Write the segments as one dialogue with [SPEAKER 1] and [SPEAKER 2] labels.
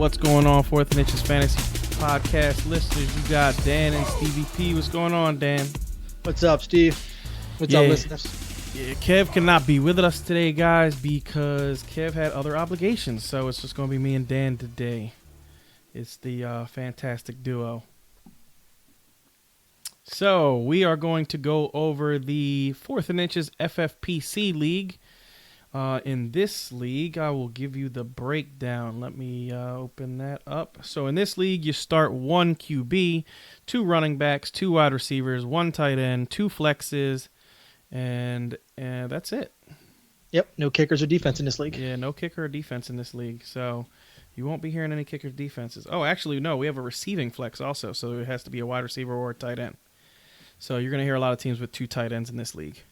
[SPEAKER 1] What's going on, Fourth and Inches Fantasy Podcast listeners? You got Dan and Stevie P. What's going on, Dan?
[SPEAKER 2] What's up, Steve? What's up, listeners?
[SPEAKER 1] Yeah, Kev cannot be with us today, guys, because Kev had other obligations. So it's just going to be me and Dan today. It's the fantastic duo. So we are going to go over the Fourth and Inches FFPC League. In this league, I will give you the breakdown. Let me open that up. So in this league, you start one QB, two running backs, two wide receivers, one tight end, two flexes, and that's it.
[SPEAKER 2] Yep, no kickers or defense in this league.
[SPEAKER 1] Yeah, no kicker or defense in this league. So you won't be hearing any kickers defenses. Oh, actually, no, we have a receiving flex also, so it has to be a wide receiver or a tight end. So you're going to hear a lot of teams with two tight ends in this league.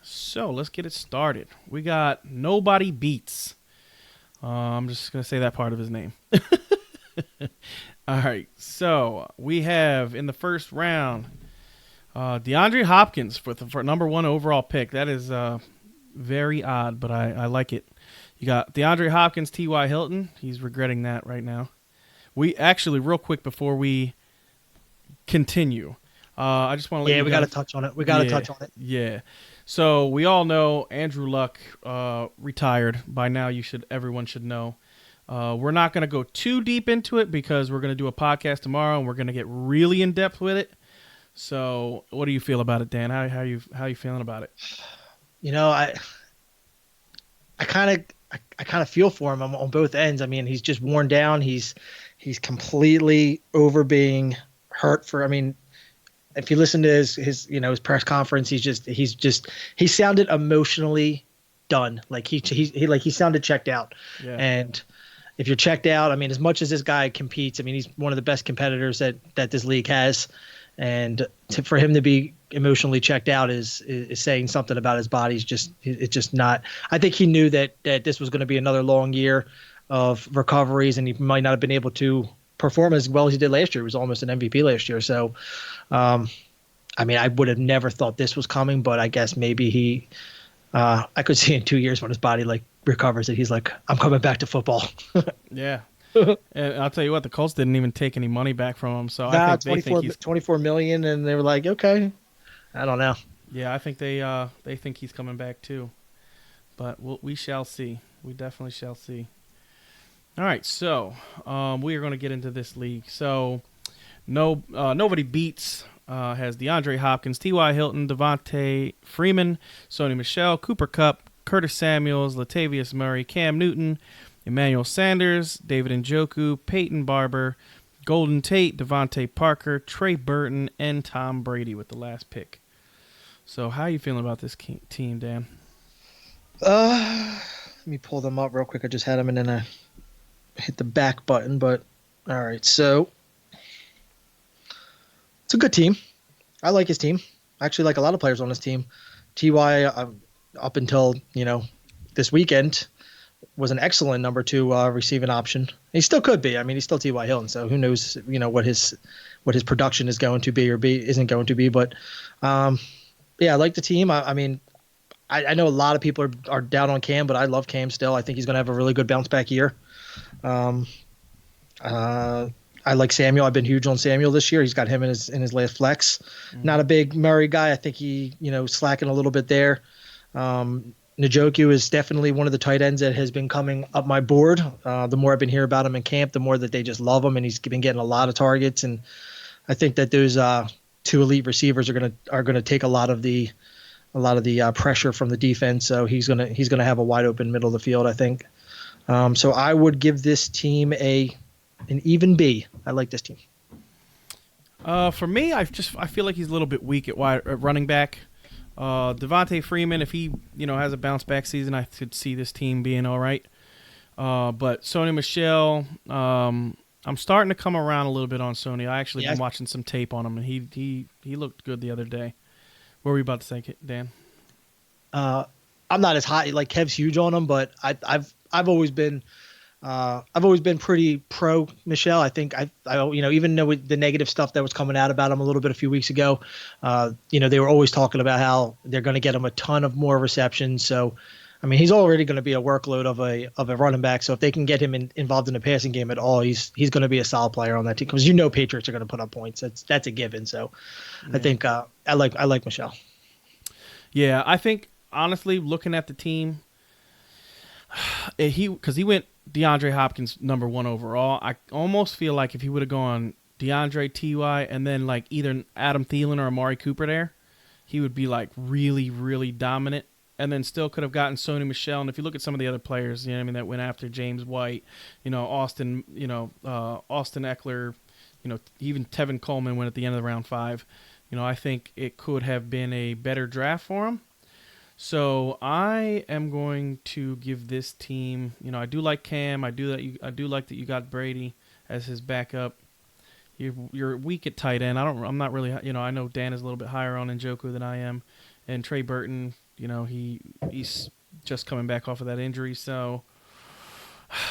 [SPEAKER 1] So let's get it started. We got Nobody Beats. I'm just going to say that part of his name. All right. So we have in the first round DeAndre Hopkins for number one overall pick. That is very odd, but I like it. You got DeAndre Hopkins, T.Y. Hilton. He's regretting that right now. We actually, real quick before we continue, I just want to let you
[SPEAKER 2] we got to touch on it. We got to touch on it.
[SPEAKER 1] Yeah. So we all know Andrew Luck retired. By now, everyone should know. We're not going to go too deep into it because we're going to do a podcast tomorrow and we're going to get really in depth with it. So, what do you feel about it, Dan? How you feeling about it?
[SPEAKER 2] You know, I kind of feel for him on both ends. I mean, he's just worn down. He's completely over being hurt for. I mean, if you listen to his press conference, he sounded emotionally done. Like he sounded checked out. Yeah. And if you're checked out, I mean, as much as this guy competes, I mean, he's one of the best competitors that this league has. And for him to be emotionally checked out is saying something about his body. It's just not. I think he knew that this was going to be another long year of recoveries, and he might not have been able to perform as well as he did last year. He was almost an MVP last year. So, I mean, I would have never thought this was coming, but I guess maybe I could see in 2 years when his body recovers that he's like, I'm coming back to football.
[SPEAKER 1] Yeah. And I'll tell you what, the Colts didn't even take any money back from him. So I think they think
[SPEAKER 2] $24 million, and they were like, okay, I don't know.
[SPEAKER 1] Yeah, I think they think he's coming back too, but we shall see. We definitely shall see. All right, so we are going to get into this league. So Nobody Beats has DeAndre Hopkins, T.Y. Hilton, Devontae Freeman, Sony Michel, Cooper Kupp, Curtis Samuels, Latavius Murray, Cam Newton, Emmanuel Sanders, David Njoku, Peyton Barber, Golden Tate, Devontae Parker, Trey Burton, and Tom Brady with the last pick. So how are you feeling about this team, Dan?
[SPEAKER 2] Let me pull them up real quick. I just had them and then I hit the back button, but all right. So it's a good team. I like his team. I actually like a lot of players on this team. T.Y. Up until, this weekend was an excellent number two receiving option. He still could be. I mean, he's still T.Y. Hilton, so who knows, what his production is going to be or isn't going to be. But yeah, I like the team. I mean, I know a lot of people are down on Cam, but I love Cam still. I think he's going to have a really good bounce back year. I like Samuel. I've been huge on Samuel this year. He's got him in his last flex. Mm-hmm. Not a big Murray guy. I think he, slacking a little bit there. Njoku is definitely one of the tight ends that has been coming up my board. The more I've been hearing about him in camp, the more that they just love him, and he's been getting a lot of targets. And I think that those two elite receivers are gonna take a lot of the pressure from the defense. So he's gonna have a wide open middle of the field, I think. So I would give this team an even B. I like this team.
[SPEAKER 1] For me, I feel like he's a little bit weak at running back. Devontae Freeman, if he has a bounce back season, I could see this team being all right. But Sony Michel, I'm starting to come around a little bit on Sony. I actually been watching some tape on him, and he looked good the other day. What were you about to say, Dan?
[SPEAKER 2] I'm not as high, like Kev's huge on him, but I've always been pretty pro Michelle. I think I even though with the negative stuff that was coming out about him a little bit a few weeks ago, they were always talking about how they're going to get him a ton of more receptions. So I mean, he's already going to be a workload of a running back. So if they can get him involved in the passing game at all, he's going to be a solid player on that team because Patriots are going to put up points. That's a given. So I
[SPEAKER 1] Yeah.
[SPEAKER 2] think I like Michelle.
[SPEAKER 1] Yeah, I think honestly, looking at the team, because he went DeAndre Hopkins number one overall. I almost feel like if he would have gone DeAndre Ty and then like either Adam Thielen or Amari Cooper there, he would be like really really dominant. And then still could have gotten Sony Michelle. And if you look at some of the other players, you know, what I mean, that went after James White, Austin Eckler, even Tevin Coleman went at the end of the round 5. I think it could have been a better draft for him. So I am going to give this team. I do like Cam. I do like that you got Brady as his backup. You're weak at tight end. I'm not really. I know Dan is a little bit higher on Njoku than I am, and Trey Burton. He's just coming back off of that injury. So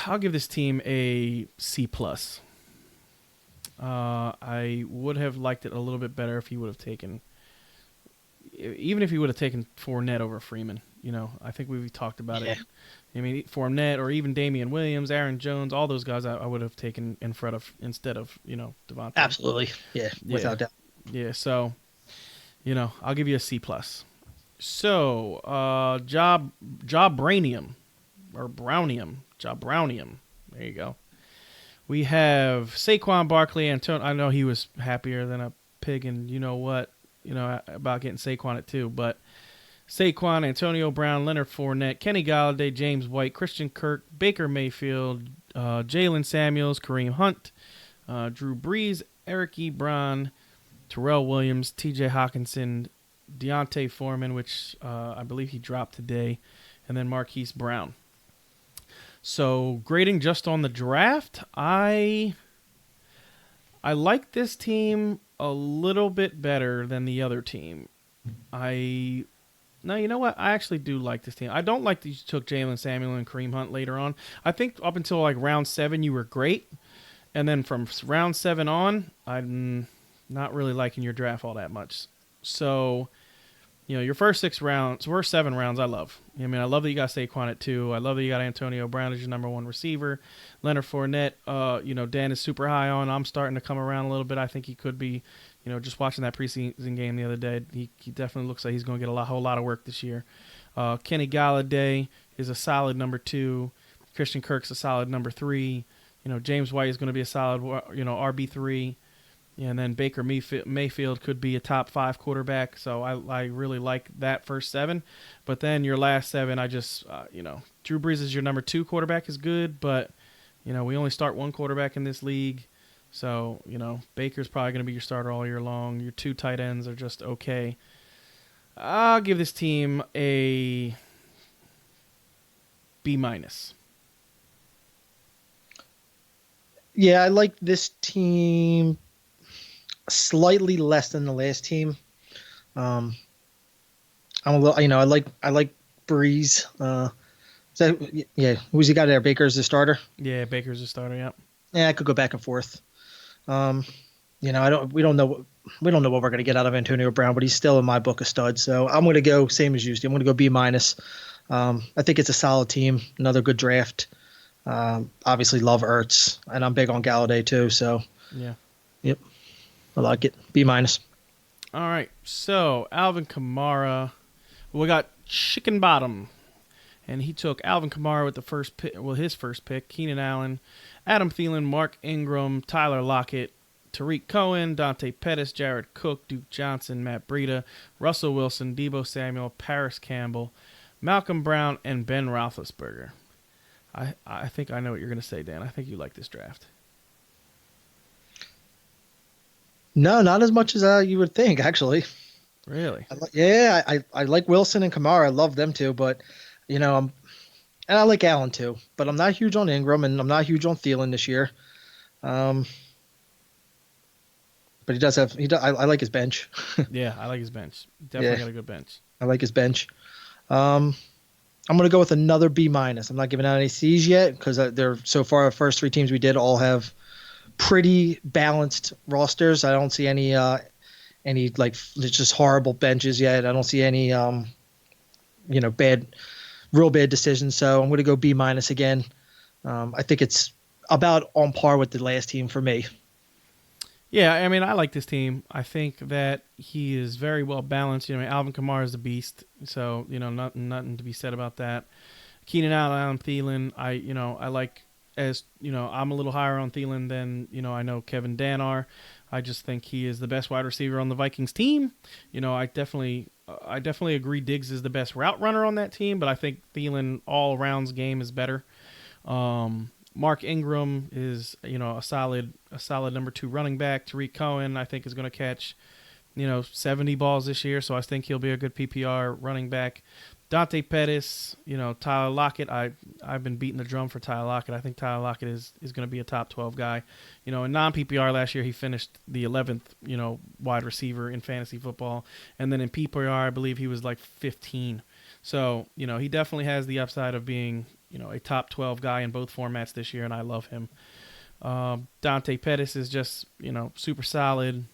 [SPEAKER 1] I'll give this team a C plus. I would have liked it a little bit better if he would have taken even if he would have taken Fournette over Freeman, I think we've talked about it. I mean, Fournette or even Damian Williams, Aaron Jones, all those guys I would have taken instead of Devontae.
[SPEAKER 2] Absolutely, yeah, without doubt.
[SPEAKER 1] Yeah, so I'll give you a C plus. So, Jobranium or Jobrownium. There you go. We have Saquon Barkley. I know he was happier than a pig, and you know what? About getting Saquon at 2, but Saquon, Antonio Brown, Leonard Fournette, Kenny Galladay, James White, Christian Kirk, Baker Mayfield, Jalen Samuels, Kareem Hunt, Drew Brees, Eric Ebron, Terrell Williams, T.J. Hawkinson, Deontay Foreman, which I believe he dropped today, and then Marquise Brown. So grading just on the draft, I like this team a little bit better than the other team. No, you know what? I actually do like this team. I don't like that you took Jalen Samuel and Kareem Hunt later on. I think up until like round 7 you were great, and then from round 7 on, I'm not really liking your draft all that much. So, your first 7 rounds, I love. I mean, I love that you got Saquon at 2. I love that you got Antonio Brown as your number 1 receiver. Leonard Fournette, Dan is super high on. I'm starting to come around a little bit. I think he could be, just watching that preseason game the other day, he definitely looks like he's going to get a whole lot of work this year. Kenny Galladay is a solid number 2. Christian Kirk's a solid number 3. James White is going to be a solid, RB3. And then Baker Mayfield could be a top 5 quarterback. So I really like that first 7. But then your last 7, I just, Drew Brees is your number 2 quarterback is good. But, we only start 1 quarterback in this league. So, Baker's probably going to be your starter all year long. Your 2 tight ends are just okay. I'll give this team a B minus.
[SPEAKER 2] Yeah, I like this team slightly less than the last team. I'm a little, I like Breeze. Who's he got there? Baker's the starter.
[SPEAKER 1] Yeah, Baker's the starter. Yep.
[SPEAKER 2] Yeah, I could go back and forth. We don't know what we're gonna get out of Antonio Brown, but he's still in my book a stud. So I'm gonna go same as you. I'm gonna go B minus. I think it's a solid team. Another good draft. Obviously love Ertz, and I'm big on Galladay too. So
[SPEAKER 1] yeah.
[SPEAKER 2] Yep. I like it. B minus.
[SPEAKER 1] All right. So Alvin Kamara, we got Chicken Bottom, and he took Alvin Kamara with the first pick. Well, his first pick. Keenan Allen, Adam Thielen, Mark Ingram, Tyler Lockett, Tariq Cohen, Dante Pettis, Jared Cook, Duke Johnson, Matt Breida, Russell Wilson, Deebo Samuel, Paris Campbell, Malcolm Brown, and Ben Roethlisberger. I think I know what you're going to say, Dan. I think you like this draft.
[SPEAKER 2] No, not as much as you would think, actually.
[SPEAKER 1] Really?
[SPEAKER 2] I like Wilson and Kamara. I love them too, but and I like Allen too. But I'm not huge on Ingram, and I'm not huge on Thielen this year. But he does have I like his bench.
[SPEAKER 1] Yeah, I like his bench. Definitely got a good bench.
[SPEAKER 2] I like his bench. I'm gonna go with another B minus. I'm not giving out any C's yet because they're so far the first 3 teams we did all have pretty balanced rosters. I don't see any like just horrible benches yet. I don't see any bad real bad decisions. So I'm going to go B minus again. I think it's about on par with the last team for me.
[SPEAKER 1] Yeah, I mean, I like this team. I think that he is very well balanced. Alvin Kamara is a beast, so nothing to be said about that. Keenan Allen, Thielen, I like as I'm a little higher on Thielen than I know Kevin Dan are. I just think he is the best wide receiver on the Vikings team. I definitely agree Diggs is the best route runner on that team, but I think Thielen all rounds game is better. Mark Ingram is a solid number 2 running back. Tariq Cohen I think is going to catch 70 balls this year, so I think he'll be a good PPR running back. Dante Pettis, Tyler Lockett. I've been beating the drum for Tyler Lockett. I think Tyler Lockett is going to be a top 12 guy. In non PPR last year he finished the 11th wide receiver in fantasy football, and then in PPR I believe he was like 15. So he definitely has the upside of being a top 12 guy in both formats this year, and I love him. Dante Pettis is just super solid.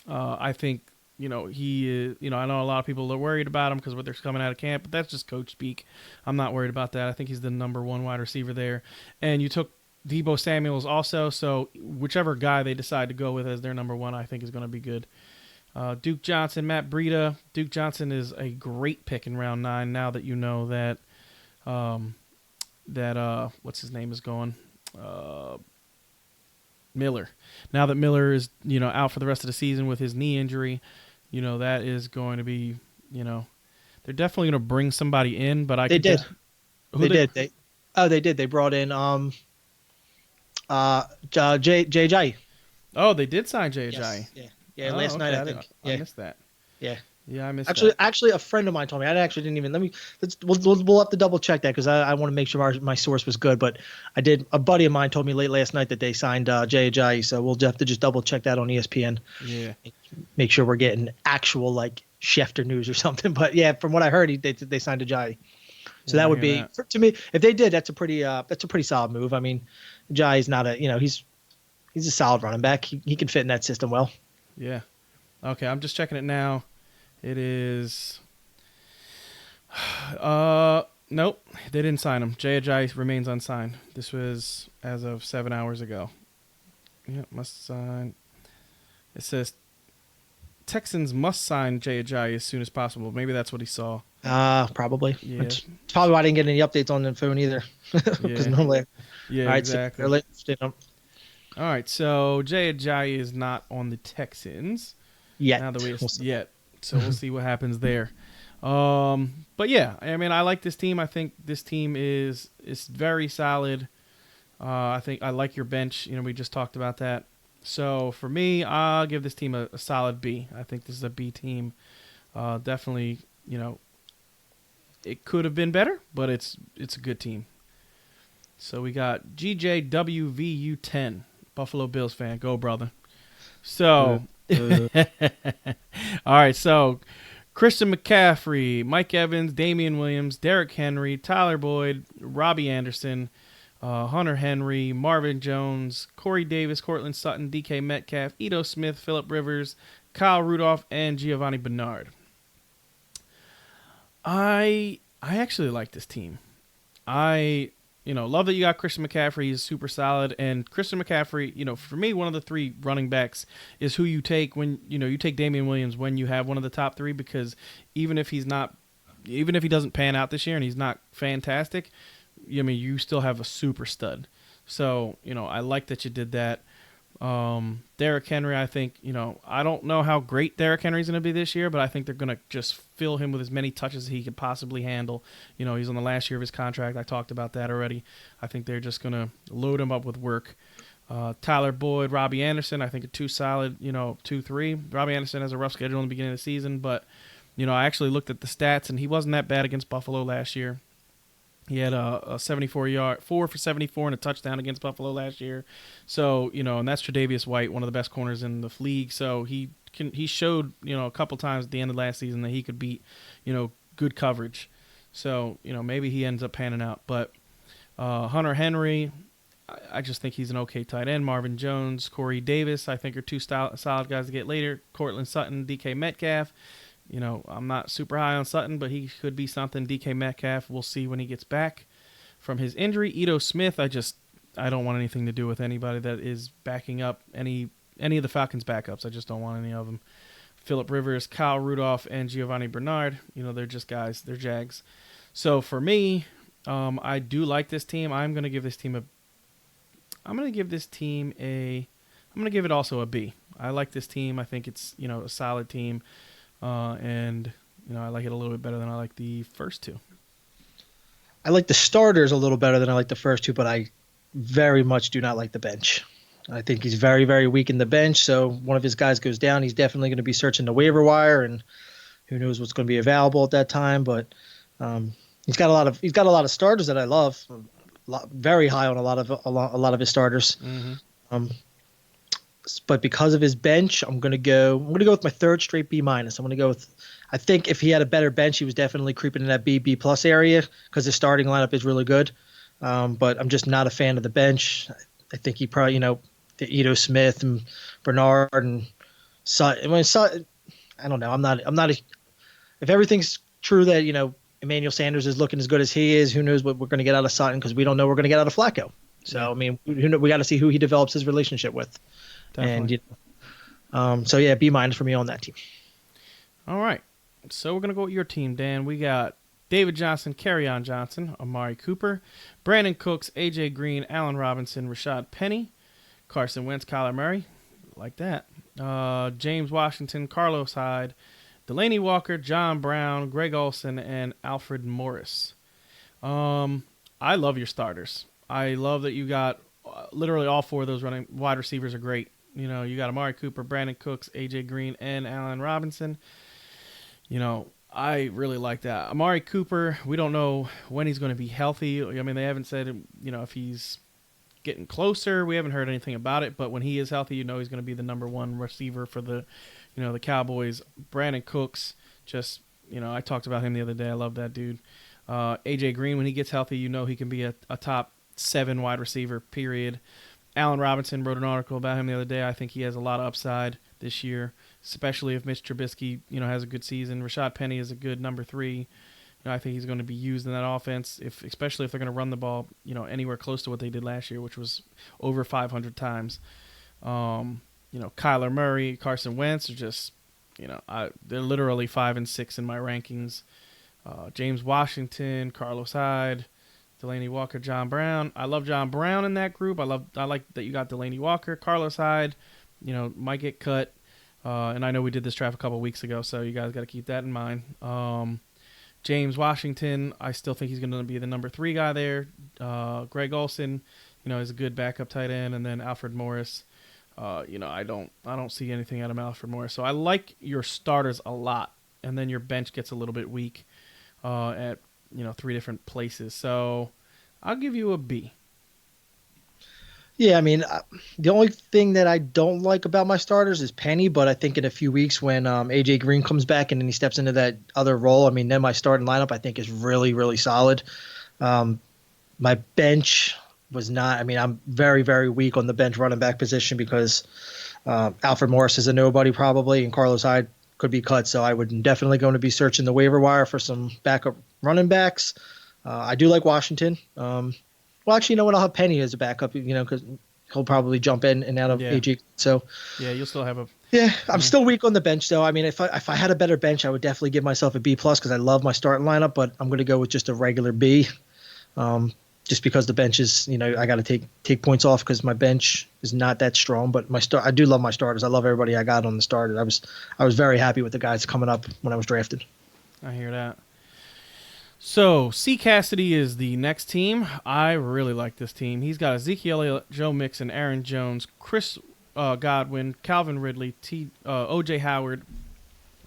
[SPEAKER 1] I think he is. I know a lot of people are worried about him because what they're coming out of camp, but that's just coach speak. I'm not worried about that. I think he's the number 1 wide receiver there. And you took Deebo Samuels also, so whichever guy they decide to go with as their number 1, I think is going to be good. Duke Johnson, Matt Breida. Duke Johnson is a great pick in round 9. Now that you know that what's his name is going. Miller. Now that Miller is out for the rest of the season with his knee injury, that is going to be they're definitely going to bring somebody in. But
[SPEAKER 2] They did. They brought in JJ.
[SPEAKER 1] Oh, they did sign JJ.
[SPEAKER 2] Yes. Yeah. Last night I think.
[SPEAKER 1] I missed that.
[SPEAKER 2] Yeah.
[SPEAKER 1] Yeah, I missed
[SPEAKER 2] actually,
[SPEAKER 1] that.
[SPEAKER 2] Actually, a friend of mine told me. I actually didn't even. We'll have to double check that because I want to make sure my source was good. But I did. A buddy of mine told me late last night that they signed Jay Ajayi, so we'll have to just double check that on ESPN.
[SPEAKER 1] Yeah.
[SPEAKER 2] Make sure we're getting actual like Schefter news or something. But yeah, from what I heard, they signed Ajayi. So that would be to me. If they did, that's a pretty solid move. I mean, Ajayi's not a he's a solid running back. He can fit in that system well.
[SPEAKER 1] Yeah. Okay, I'm just checking it now. It is. Nope, they didn't sign him. Jay Ajayi remains unsigned. This was as of 7 hours ago. Yeah, must sign. It says Texans must sign Jay Ajayi as soon as possible. Maybe that's what he saw.
[SPEAKER 2] Probably.
[SPEAKER 1] Yeah.
[SPEAKER 2] It's probably why I didn't get any updates on the phone either. Because normally.
[SPEAKER 1] Yeah,
[SPEAKER 2] all right,
[SPEAKER 1] exactly.
[SPEAKER 2] So
[SPEAKER 1] all right, so Jay Ajayi is not on the Texans
[SPEAKER 2] yet.
[SPEAKER 1] Now that yet. So we'll see what happens there. But yeah, I mean, I like this team. I think this team is very solid. I think I like your bench. We just talked about that. So for me, I'll give this team a solid B. I think this is a B team. Definitely, it could have been better, but it's a good team. So we got GJWVU10, Buffalo Bills fan. Go, brother. So, all right. So, Christian McCaffrey, Mike Evans, Damian Williams, Derrick Henry, Tyler Boyd, Robbie Anderson, Hunter Henry, Marvin Jones, Corey Davis, Cortland Sutton, DK Metcalf, Ito Smith, Phillip Rivers, Kyle Rudolph, and Giovanni Bernard. I actually like this team. I love that you got Christian McCaffrey. He's super solid. And Christian McCaffrey, for me, one of the 3 running backs is who you take when, you take Damian Williams when you have one of the top 3, because even if he doesn't pan out this year and he's not fantastic, you still have a super stud. So, I like that you did that. Derrick Henry, I think, I don't know how great Derrick Henry's going to be this year, but I think they're going to just fill him with as many touches as he could possibly handle. He's on the last year of his contract. I talked about that already. I think they're just going to load him up with work. Tyler Boyd, Robbie Anderson, I think are 2 solid, 2-3. Robbie Anderson has a rough schedule in the beginning of the season, but, I actually looked at the stats, and he wasn't that bad against Buffalo last year. He had a 74-yard, 4 for 74 and a touchdown against Buffalo last year. So, and that's Tre'Davious White, one of the best corners in the league. So he showed, a couple times at the end of last season that he could beat, good coverage. So, maybe he ends up panning out. But Hunter Henry, I just think he's an okay tight end. Marvin Jones, Corey Davis, I think are 2 solid guys to get later. Cortland Sutton, DK Metcalf. I'm not super high on Sutton, but he could be something. DK Metcalf, we'll see when he gets back from his injury. Ito Smith, I don't want anything to do with anybody that is backing up any of the Falcons' backups. I just don't want any of them. Phillip Rivers, Kyle Rudolph, and Giovanni Bernard, they're just guys. They're Jags. So for me, I do like this team. I'm going to give this team also a B. I like this team. I think it's, a solid team. And I like it a little bit better than I like the first two.
[SPEAKER 2] I like the starters a little better than I like the first two, but I very much do not like the bench. I think he's very, very weak in the bench. So one of his guys goes down, he's definitely going to be searching the waiver wire, and who knows what's going to be available at that time. But he's got a lot of starters that I love. Very high on a lot of his starters.
[SPEAKER 1] Mm-hmm.
[SPEAKER 2] But because of his bench, I'm gonna go with my third straight B minus. I think if he had a better bench, he was definitely creeping in that B plus area because his starting lineup is really good. But I'm just not a fan of the bench. I think he probably, the Ito Smith and Bernard and Sutton. I don't know. I'm not if everything's true that, Emmanuel Sanders is looking as good as he is, who knows what we're going to get out of Sutton, because we don't know what we're going to get out of Flacco. So, yeah. I mean, we got to see who he develops his relationship with.
[SPEAKER 1] Definitely.
[SPEAKER 2] And, so, yeah, B minus for me on that team.
[SPEAKER 1] All right. So we're going to go with your team, Dan. We got David Johnson, Kerryon Johnson, Amari Cooper, Brandon Cooks, A.J. Green, Allen Robinson, Rashad Penny, Carson Wentz, Kyler Murray. Like that. James Washington, Carlos Hyde, Delaney Walker, John Brown, Greg Olsen, and Alfred Morris. I love your starters. I love that you got literally all four of those running wide receivers are great. You got Amari Cooper, Brandon Cooks, A.J. Green, and Allen Robinson. I really like that. Amari Cooper, we don't know when he's going to be healthy. I mean, they haven't said, if he's getting closer. We haven't heard anything about it, but when he is healthy, he's going to be the number one receiver for the Cowboys. Brandon Cooks, just, I talked about him the other day. I love that dude. A.J. Green, when he gets healthy, he can be a top 7 wide receiver, period. Allen Robinson, wrote an article about him the other day. I think he has a lot of upside this year, especially if Mitch Trubisky, has a good season. Rashad Penny is a good number 3. I think he's going to be used in that offense, especially if they're going to run the ball, anywhere close to what they did last year, which was over 500 times. Kyler Murray, Carson Wentz are just, they're literally 5 and 6 in my rankings. James Washington, Carlos Hyde, Delaney Walker, John Brown. I love John Brown in that group. I like that you got Delaney Walker, Carlos Hyde. Might get cut. And I know we did this draft a couple weeks ago, so you guys got to keep that in mind. James Washington, I still think he's going to be the number 3 guy there. Greg Olsen, is a good backup tight end, and then Alfred Morris. I don't see anything out of Alfred Morris. So I like your starters a lot, and then your bench gets a little bit weak at 3 different places. So I'll give you a B.
[SPEAKER 2] Yeah, I mean, the only thing that I don't like about my starters is Penny, but I think in a few weeks when A.J. Green comes back and then he steps into that other role, I mean, then my starting lineup I think is really, really solid. My bench was not – I mean, I'm very, very weak on the bench running back position because Alfred Morris is a nobody probably, and Carlos Hyde could be cut, so I would definitely going to be searching the waiver wire for some backup running backs. I do like Washington. Well, actually, I'll have Penny as a backup, because he'll probably jump in and out of AG. So
[SPEAKER 1] yeah, you'll still have a.
[SPEAKER 2] Yeah, I'm still weak on the bench, though. I mean, if I had a better bench, I would definitely give myself a B plus because I love my starting lineup. But I'm going to go with just a regular B, just because the bench is, I got to take points off because my bench is not that strong. But I do love my starters. I love everybody I got on the starters. I was very happy with the guys coming up when I was drafted.
[SPEAKER 1] I hear that. So, C. Cassidy is the next team. I really like this team. He's got Ezekiel Elliott, Joe Mixon, Aaron Jones, Chris Godwin, Calvin Ridley, O.J. Howard,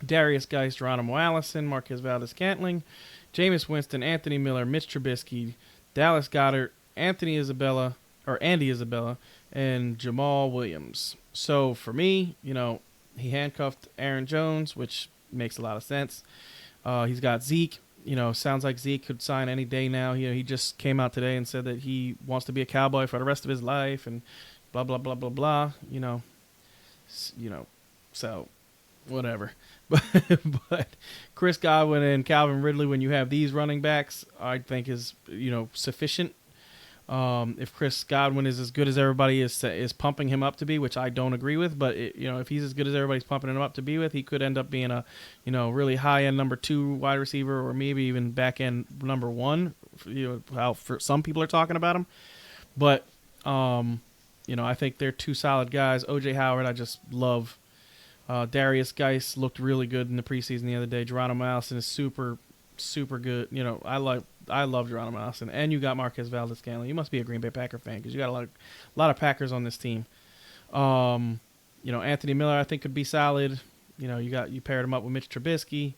[SPEAKER 1] Darius Geist, Geronimo Allison, Marquez Valdez-Scantling, Jameis Winston, Anthony Miller, Mitch Trubisky, Dallas Goedert, Andy Isabella, and Jamal Williams. So, for me, he handcuffed Aaron Jones, which makes a lot of sense. He's got Zeke. Sounds like Zeke could sign any day now. He just came out today and said that he wants to be a Cowboy for the rest of his life and blah, blah, blah, blah, blah, So whatever. But but Chris Godwin and Calvin Ridley, when you have these running backs, I think is sufficient. If Chris Godwin is as good as everybody is pumping him up to be, which I don't agree with, but if he's as good as everybody's pumping him up to be with, he could end up being a really high end number 2 wide receiver, or maybe even back end number 1. How for some people are talking about him, but I think they're 2 solid guys. OJ Howard, I just love. Darius Geis looked really good in the preseason the other day. Geronimo Allison is super, super good. I love Geronimo Allison, and you got Marquez Valdez-Scantling. You must be a Green Bay Packer fan because you got a lot of Packers on this team. Anthony Miller I think could be solid. You paired him up with Mitch Trubisky.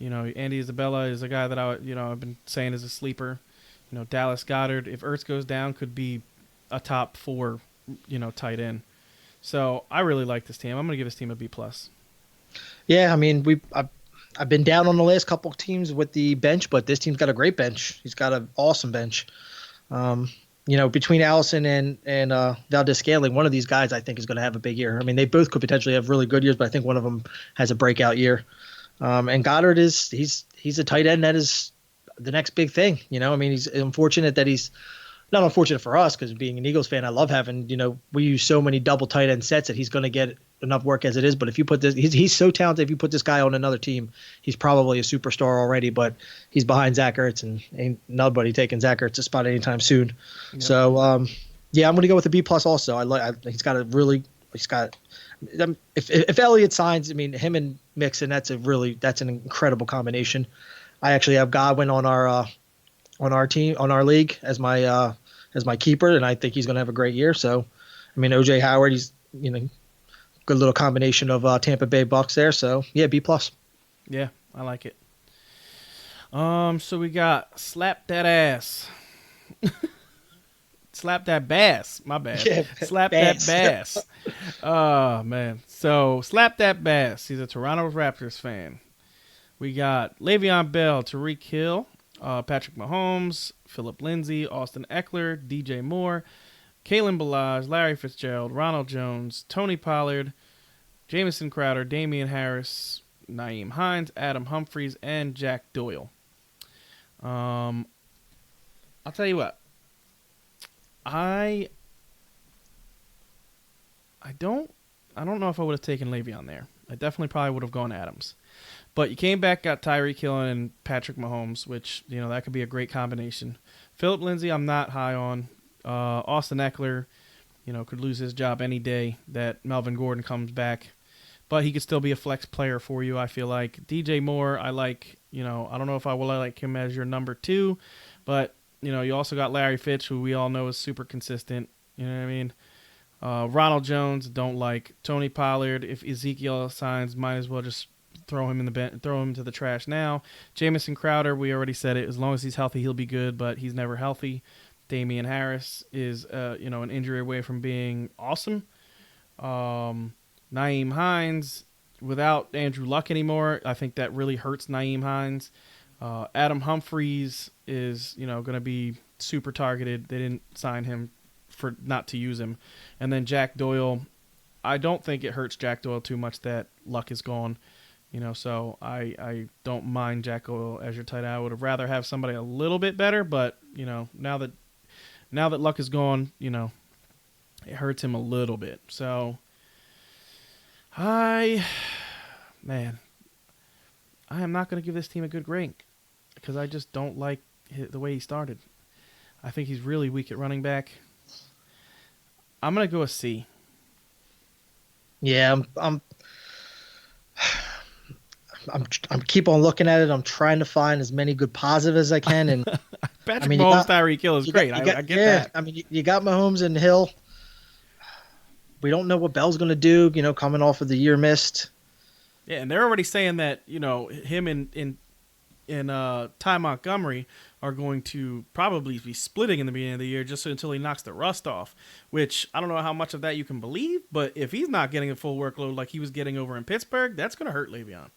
[SPEAKER 1] Andy Isabella is a guy that I've been saying is a sleeper. Dallas Goedert, if Ertz goes down, could be a top 4, tight end. So I really like this team. I'm going to give this team a B+.
[SPEAKER 2] Yeah, I mean, I've been down on the last couple of teams with the bench, but this team's got a great bench. He's got an awesome bench. Between Allison and Valdez-Scantling, one of these guys I think is going to have a big year. I mean, they both could potentially have really good years, but I think one of them has a breakout year. And Goddard he's a tight end that is the next big thing. I mean, he's unfortunate that he's not unfortunate for us because being an Eagles fan, I love having, we use so many double tight end sets that he's going to get enough work as it is. But if you put this, he's so talented. If you put this guy on another team, he's probably a superstar already, but he's behind Zach Ertz and ain't nobody taking Zach Ertz's spot anytime soon. Yep. So, I'm going to go with a B+ also. He's got if Elliott signs, I mean, him and Mixon, that's an incredible combination. I actually have Godwin on our team, on our league as my keeper, and I think he's going to have a great year. So, I mean, OJ Howard, he's good little combination of Tampa Bay Bucks there. So yeah, B+.
[SPEAKER 1] Yeah, I like it. So we got slap that ass. Slap that bass. My bad. Yeah, slap bass. That bass. Oh man. So slap that bass. He's a Toronto Raptors fan. We got Le'Veon Bell, Tyreek Hill, Patrick Mahomes, Phillip Lindsay, Austin Eckler, DJ Moore, Kalen Ballage, Larry Fitzgerald, Ronald Jones, Tony Pollard, Jamison Crowder, Damian Harris, Nyheim Hines, Adam Humphries, and Jack Doyle. I'll tell you what. I don't know if I would have taken Le'Veon there. I definitely probably would have gone Adams. But you came back, got Tyreek Hill and Patrick Mahomes, which, that could be a great combination. Phillip Lindsay, I'm not high on. Austin Eckler, could lose his job any day that Melvin Gordon comes back. But he could still be a flex player for you, I feel like. DJ Moore, I like, I don't know if I will like him as your number 2. But, you also got Larry Fitz, who we all know is super consistent. You know what I mean? Ronald Jones, don't like. Tony Pollard, if Ezekiel signs, might as well just throw him to the trash now. Jamison Crowder, we already said it. As long as he's healthy, he'll be good, but he's never healthy. Damian Harris is, an injury away from being awesome. Nyheim Hines, without Andrew Luck anymore, I think that really hurts Nyheim Hines. Adam Humphries is, going to be super targeted. They didn't sign him for not to use him. And then Jack Doyle, I don't think it hurts Jack Doyle too much that Luck is gone. So I don't mind Jack Doyle as your tight end. I would have rather have somebody a little bit better, but, now that Luck is gone, it hurts him a little bit. So I am not going to give this team a good rank because I just don't like the way he started. I think he's really weak at running back. I'm going to go a C.
[SPEAKER 2] Yeah, I'm keep on looking at it. I'm trying to find as many good positives as I can. And
[SPEAKER 1] Patrick Mahomes, Tyreek Hill is great. I get that.
[SPEAKER 2] I mean, you got Mahomes and Hill. We don't know what Bell's going to do, coming off of the year missed.
[SPEAKER 1] Yeah, and they're already saying that, him and Ty Montgomery are going to probably be splitting in the beginning of the year just until he knocks the rust off, which I don't know how much of that you can believe, but if he's not getting a full workload like he was getting over in Pittsburgh, that's going to hurt Le'Veon.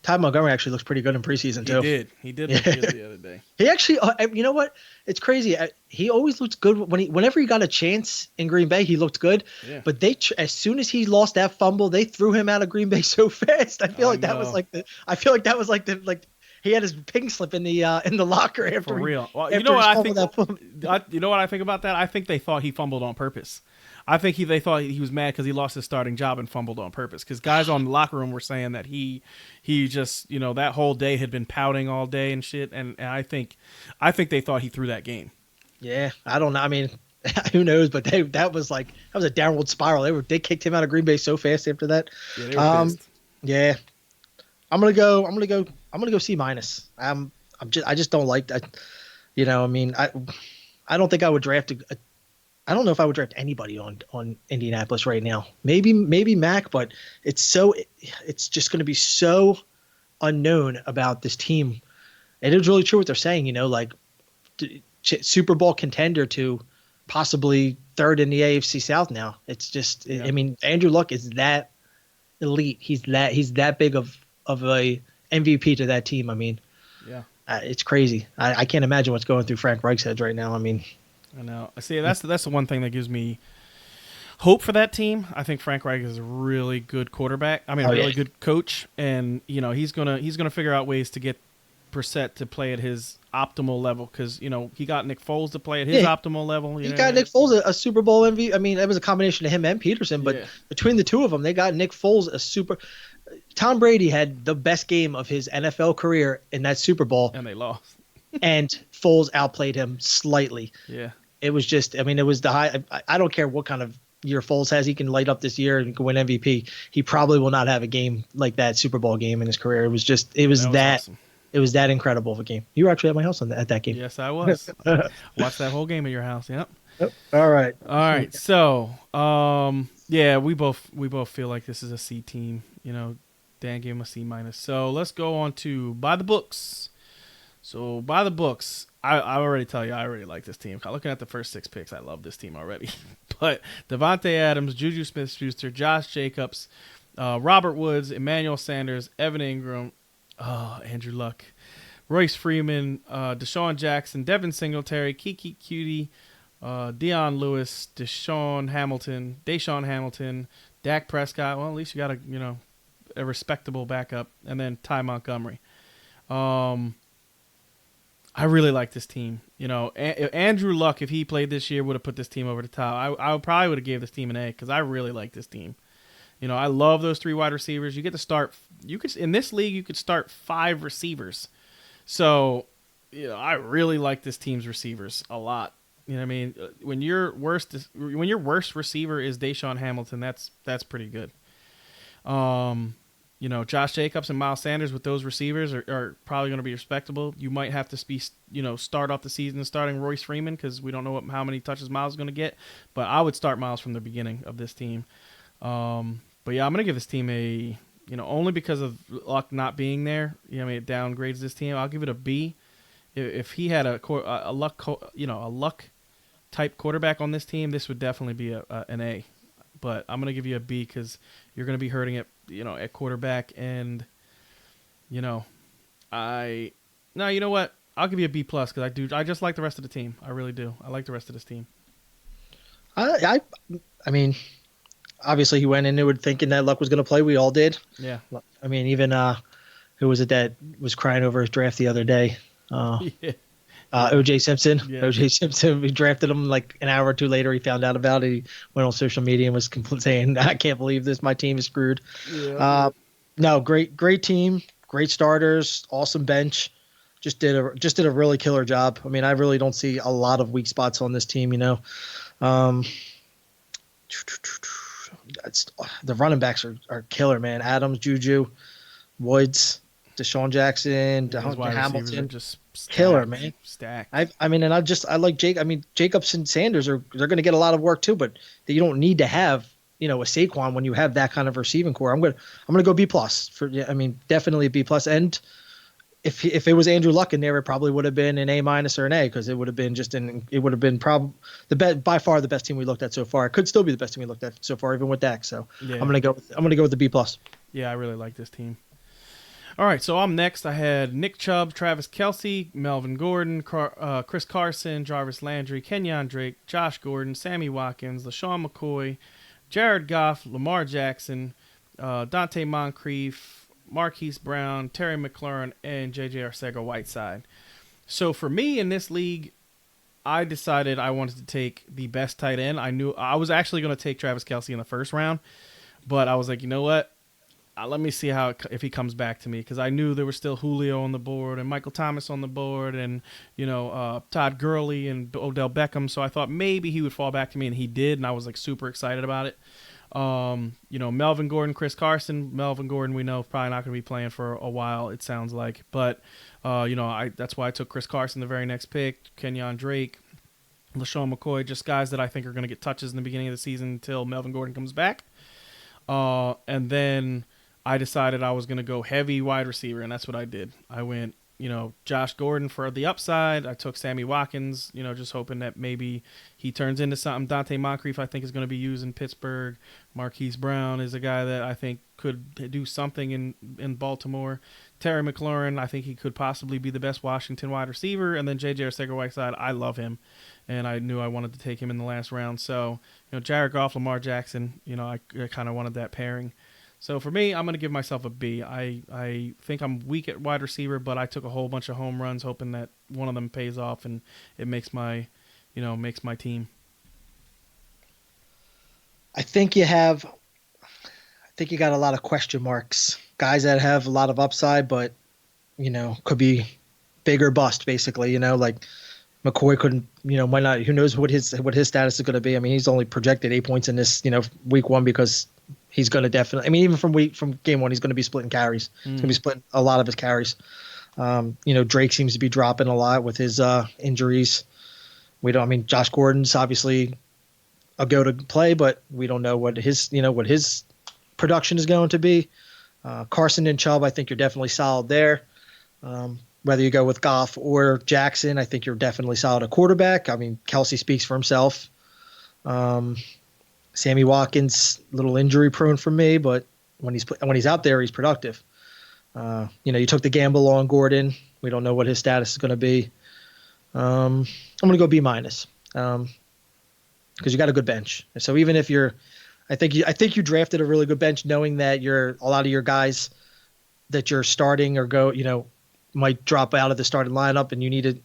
[SPEAKER 2] Ty Montgomery actually looks pretty good in preseason
[SPEAKER 1] He
[SPEAKER 2] too.
[SPEAKER 1] did. He did look
[SPEAKER 2] Yeah.
[SPEAKER 1] good the other day.
[SPEAKER 2] He actually, you know what? It's crazy. He always looks good whenever he got a chance in Green Bay. He looked good,
[SPEAKER 1] Yeah.
[SPEAKER 2] but as soon as he lost that fumble, they threw him out of Green Bay so fast. I feel
[SPEAKER 1] I
[SPEAKER 2] like that was
[SPEAKER 1] know.
[SPEAKER 2] like he had his pink slip in the locker
[SPEAKER 1] For
[SPEAKER 2] after
[SPEAKER 1] real. Well, you know
[SPEAKER 2] after he
[SPEAKER 1] what I
[SPEAKER 2] fumbled
[SPEAKER 1] think?
[SPEAKER 2] that fumble.
[SPEAKER 1] You know what I think about that? I think they thought he fumbled on purpose. I think they thought he was mad because he lost his starting job and fumbled on purpose. Because guys on the locker room were saying that he just that whole day had been pouting all day and shit. And I think they thought he threw that game.
[SPEAKER 2] Yeah, I don't know. I mean, who knows? But that was a downward spiral. They kicked him out of Green Bay so fast after that.
[SPEAKER 1] Yeah, they were pissed.
[SPEAKER 2] Yeah, I'm gonna go C minus. I just don't like that. I mean, I don't think I would draft I don't know if I would draft anybody on Indianapolis right now. Maybe Mac, but it's just going to be so unknown about this team. And it's really true what they're saying. Like Super Bowl contender to possibly third in the AFC South now. It's just,
[SPEAKER 1] Yeah.
[SPEAKER 2] I mean, Andrew Luck is that elite. He's that big of a MVP to that team. I mean,
[SPEAKER 1] Yeah.
[SPEAKER 2] it's crazy. I can't imagine what's going through Frank Reich's head right now. I mean,
[SPEAKER 1] I know. See, that's the one thing that gives me hope for that team. I think Frank Reich is a really good quarterback. I mean, a really good coach, and he's gonna figure out ways to get Brissett to play at his optimal level because he got Nick Foles to play at his optimal level.
[SPEAKER 2] He got Nick Foles a Super Bowl MVP. I mean, it was a combination of him and Peterson, but between the two of them, they got Nick Foles a super. Tom Brady had the best game of his NFL career in that Super Bowl,
[SPEAKER 1] and they lost.
[SPEAKER 2] And Foles outplayed him slightly.
[SPEAKER 1] Yeah.
[SPEAKER 2] It was just, I mean, it was the high. I don't care what kind of year Foles has. He can light up this year and win MVP. He probably will not have a game like that Super Bowl game in his career. It was just,
[SPEAKER 1] awesome.
[SPEAKER 2] It was that incredible of a game. You were actually at my house at that game.
[SPEAKER 1] Yes, I was. Watched that whole game at your house. Yep.
[SPEAKER 2] All right.
[SPEAKER 1] So, yeah, we both feel like this is a C team. Dan gave him a C minus. So let's go on to by the books. So by the books, I already tell you, I already like this team. Looking at the first 6 picks, I love this team already. But Devontae Adams, Juju Smith-Schuster, Josh Jacobs, Robert Woods, Emmanuel Sanders, Evan Ingram, Andrew Luck, Royce Freeman, Deshaun Jackson, Devin Singletary, Kiki Cutie, Deion Lewis, Deshaun Hamilton, Dak Prescott. Well, at least you got a respectable backup, and then Ty Montgomery. I really like this team. Andrew Luck, if he played this year, would have put this team over the top. I probably would have gave this team an A because I really like this team. I love those 3 wide receivers. You get to start. In this league, you could start 5 receivers. So, I really like this team's receivers a lot. You know what I mean? When your worst receiver is Deshaun Hamilton, that's pretty good. Josh Jacobs and Miles Sanders with those receivers are probably going to be respectable. You might have to start off the season starting Royce Freeman because we don't know how many touches Miles is going to get. But I would start Miles from the beginning of this team. But yeah, I'm going to give this team a, only because of Luck not being there. It downgrades this team. I'll give it a B. If he had a Luck type quarterback on this team, this would definitely be an A. But I'm going to give you a B because you're going to be hurting it, at quarterback. And, you know what? I'll give you a B plus because I just like the rest of the team. I really do. I like the rest of this team.
[SPEAKER 2] I mean, obviously he went into it thinking that Luck was going to play. We all did.
[SPEAKER 1] Yeah.
[SPEAKER 2] I mean, even who was it that was crying over his draft the other day?
[SPEAKER 1] Yeah.
[SPEAKER 2] O.J. Simpson.
[SPEAKER 1] Yeah.
[SPEAKER 2] O.J. Simpson. We drafted him like an hour or two later. He found out about it. He went on social media and was saying, "I can't believe this. My team is screwed."
[SPEAKER 1] Yeah.
[SPEAKER 2] No, great team, great starters, awesome bench. Just did a really killer job. I mean, I really don't see a lot of weak spots on this team. The running backs are killer, man. Adams, Juju, Woods, Deshaun Jackson, Hamilton,
[SPEAKER 1] just stacked,
[SPEAKER 2] killer, man.
[SPEAKER 1] Stacked.
[SPEAKER 2] I mean, I like Jake. I mean, Jacobs and Sanders they're going to get a lot of work too, but you don't need to have a Saquon when you have that kind of receiving core. I'm gonna go B plus for. I mean, definitely a B plus. And if it was Andrew Luck in there, it probably would have been an A minus or an A because it would have been probably by far the best team we looked at so far. It could still be the best team we looked at so far, even with Dak. So yeah. I'm gonna go with the B plus.
[SPEAKER 1] Yeah, I really like this team. All right, so I'm next. I had Nick Chubb, Travis Kelsey, Melvin Gordon, Chris Carson, Jarvis Landry, Kenyon Drake, Josh Gordon, Sammy Watkins, LaShawn McCoy, Jared Goff, Lamar Jackson, Dante Moncrief, Marquise Brown, Terry McLaurin, and J.J. Arcega-Whiteside. So for me in this league, I decided I wanted to take the best tight end. I knew I was actually going to take Travis Kelsey in the first round, but I was like, you know what? Let me see if he comes back to me, because I knew there was still Julio on the board and Michael Thomas on the board and Todd Gurley and Odell Beckham. So I thought maybe he would fall back to me, and he did, and I was like super excited about it. Melvin Gordon, Chris Carson. Melvin Gordon, we know probably not going to be playing for a while, it sounds like, but that's why I took Chris Carson the very next pick. Kenyon Drake, LaShawn McCoy, just guys that I think are going to get touches in the beginning of the season until Melvin Gordon comes back. And then I decided I was going to go heavy wide receiver, and that's what I did. I went, Josh Gordon for the upside. I took Sammy Watkins, just hoping that maybe he turns into something. Dante Moncrief, I think, is going to be used in Pittsburgh. Marquise Brown is a guy that I think could do something in Baltimore. Terry McLaurin, I think he could possibly be the best Washington wide receiver. And then J.J. Arcega-Whiteside, I love him, and I knew I wanted to take him in the last round. So, Jared Goff, Lamar Jackson, I kind of wanted that pairing. So for me, I'm going to give myself a B. I think I'm weak at wide receiver, but I took a whole bunch of home runs hoping that one of them pays off and it makes my team.
[SPEAKER 2] I think you got a lot of question marks. Guys that have a lot of upside, but, could be big or bust, basically. Like McCoy couldn't, might not. Who knows what his status is going to be? I mean, he's only projected 8 points in this, week one, because he's going to definitely. I mean, even from game one, he's going to be splitting carries. He's going to be splitting a lot of his carries. Drake seems to be dropping a lot with his injuries. Josh Gordon's obviously a go to play, but we don't know what his production is going to be. Carson and Chubb, I think you're definitely solid there. Whether you go with Goff or Jackson, I think you're definitely solid at quarterback. I mean, Kelsey speaks for himself. Sammy Watkins, a little injury prone for me, but when he's out there, he's productive. You took the gamble on Gordon. We don't know what his status is going to be. I'm going to go B-, because you got a good bench. So even if I think you drafted a really good bench, knowing that a lot of your guys that you're starting or might drop out of the starting lineup, and you needed,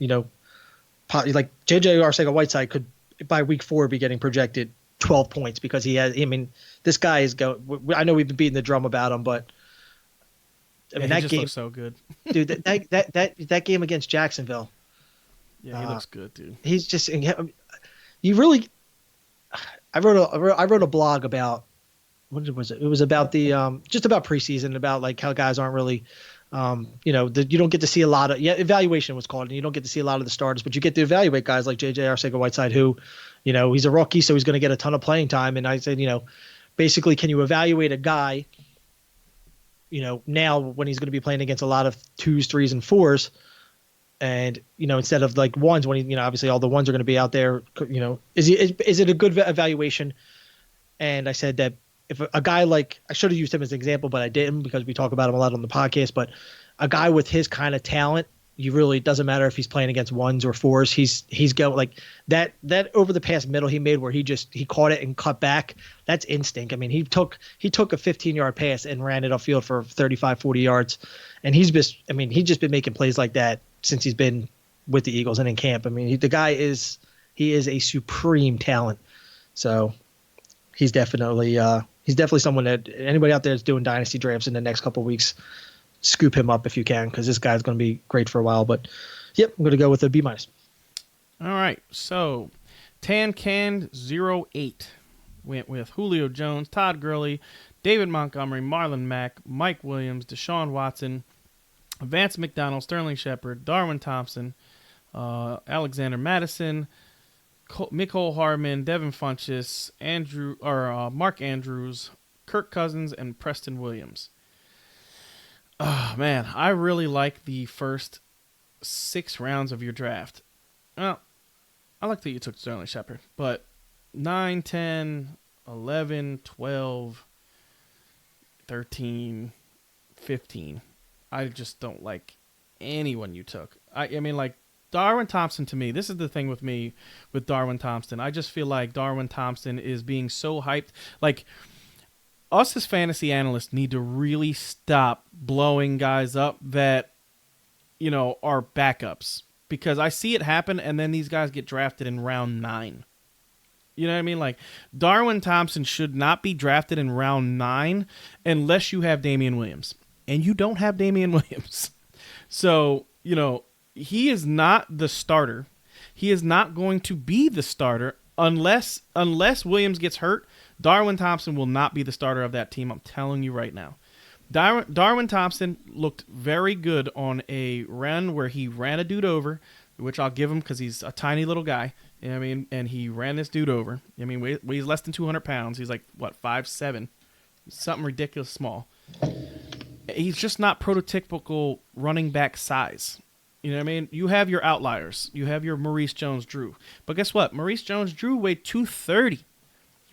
[SPEAKER 2] like J.J. Arcega-Whiteside could by week 4 be getting projected 12 points because he has. I mean, this guy is I know we've been beating the drum about him, but
[SPEAKER 1] that game looks so good,
[SPEAKER 2] dude. That game against Jacksonville.
[SPEAKER 1] Yeah, he looks good, dude.
[SPEAKER 2] He's just. You really. I wrote a blog about. What was it? It was about the just about preseason, about like how guys aren't really. You don't get to see a lot of evaluation was called, and you don't get to see a lot of the starters, but you get to evaluate guys like J.J. Arcega-Whiteside, who, he's a rookie, so he's going to get a ton of playing time. And I said, basically, can you evaluate a guy, now when he's going to be playing against a lot of 2s, 3s, and 4s, and instead of like 1s, when he, obviously all the 1s are going to be out there, is it a good evaluation? And I said that. If a guy like, I should have used him as an example, but I didn't, because we talk about him a lot on the podcast, but a guy with his kind of talent, you really, doesn't matter if he's playing against 1s or 4s. He's going like that over the pass middle he made where he caught it and cut back. That's instinct. I mean, he took a 15-yard pass and ran it upfield for 35, 40 yards. And he's just been making plays like that since he's been with the Eagles and in camp. I mean, the guy is a supreme talent. So he's definitely someone that anybody out there that's doing dynasty drafts in the next couple of weeks, scoop him up if you can, because this guy's going to be great for a while. But yep, I'm going to go with a B-.
[SPEAKER 1] All right, so Tan Canned 08 went with Julio Jones, Todd Gurley, David Montgomery, Marlon Mack, Mike Williams, Deshaun Watson, Vance McDonald, Sterling Shepard, Darwin Thompson, Alexander Madison, Mecole Hardman, Devin Funchess, Mark Andrews, Kirk Cousins, and Preston Williams. Oh, man, I really like the first 6 rounds of your draft. Well, I like that you took Sterling Shepard, but 9, 10, 11, 12, 13, 15. I just don't like anyone you took. I mean, like, Darwin Thompson, to me, this is the thing with me with Darwin Thompson. I just feel like Darwin Thompson is being so hyped. Like, us as fantasy analysts need to really stop blowing guys up that, are backups. Because I see it happen, and then these guys get drafted in round 9. You know what I mean? Like, Darwin Thompson should not be drafted in round 9 unless you have Damian Williams. And you don't have Damian Williams. So, he is not the starter. He is not going to be the starter unless Williams gets hurt. Darwin Thompson will not be the starter of that team. I'm telling you right now. Darwin Thompson looked very good on a run where he ran a dude over, which I'll give him because he's a tiny little guy. You know what I mean? And he ran this dude over. I mean, weighs less than 200 pounds. He's like, 5'7", something ridiculous small. He's just not prototypical running back size. You know what I mean? You have your outliers. You have your Maurice Jones-Drew. But guess what? Maurice Jones-Drew weighed 230.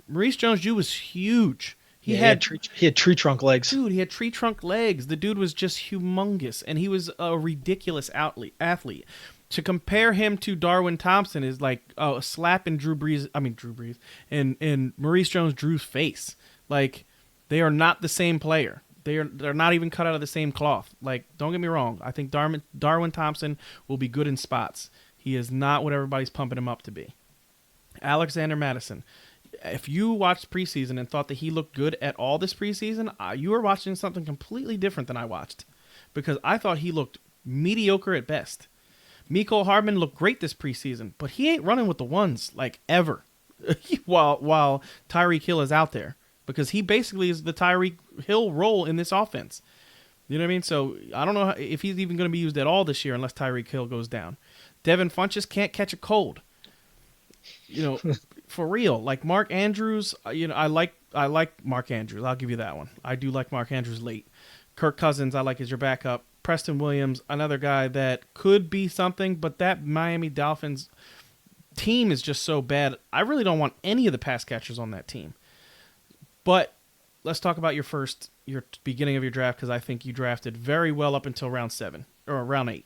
[SPEAKER 1] Maurice Jones-Drew was huge. He had
[SPEAKER 2] tree trunk legs.
[SPEAKER 1] Dude, he had tree trunk legs. The dude was just humongous, and he was a ridiculous athlete. To compare him to Darwin Thompson is like a slap in Drew Brees, in Maurice Jones-Drew's face. Like, they are not the same player. They're not even cut out of the same cloth. Like, don't get me wrong. I think Darwin Thompson will be good in spots. He is not what everybody's pumping him up to be. Alexander Madison. If you watched preseason and thought that he looked good at all this preseason, you were watching something completely different than I watched, because I thought he looked mediocre at best. Mecole Hardman looked great this preseason, but he ain't running with the ones like ever while Tyreek Hill is out there, because he basically is the Tyreek Hill role in this offense. You know what I mean? So I don't know if he's even going to be used at all this year unless Tyreek Hill goes down. Devin Funchess can't catch a cold. For real. Like Mark Andrews, I like Mark Andrews. I'll give you that one. I do like Mark Andrews late. Kirk Cousins, I like as your backup. Preston Williams, another guy that could be something, but that Miami Dolphins team is just so bad. I really don't want any of the pass catchers on that team. But let's talk about your beginning of your draft, because I think you drafted very well up until round 7 or round 8.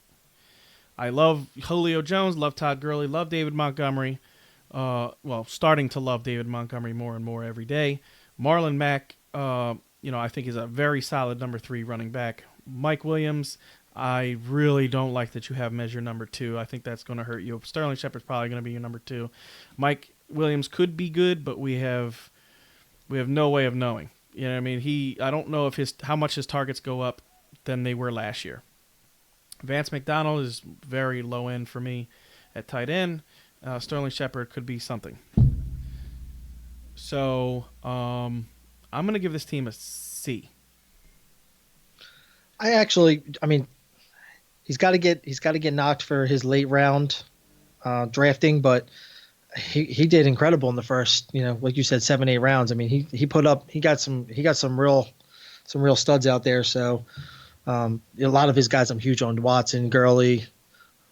[SPEAKER 1] I love Julio Jones, love Todd Gurley, love David Montgomery. Starting to love David Montgomery more and more every day. Marlon Mack, I think is a very solid number 3 running back. Mike Williams, I really don't like that you have him as your number 2. I think that's going to hurt you. Sterling Shepard's probably going to be your number 2. Mike Williams could be good, but we have no way of knowing. You know what I mean? I don't know how much his targets go up than they were last year. Vance McDonald is very low end for me at tight end. Sterling Shepard could be something. So I'm going to give this team a C.
[SPEAKER 2] He's got to get knocked for his late round drafting, but he did incredible in the first, like you said, 7-8 rounds. I mean, he got some real studs out there. So a lot of his guys I'm huge on: Watson, Gurley.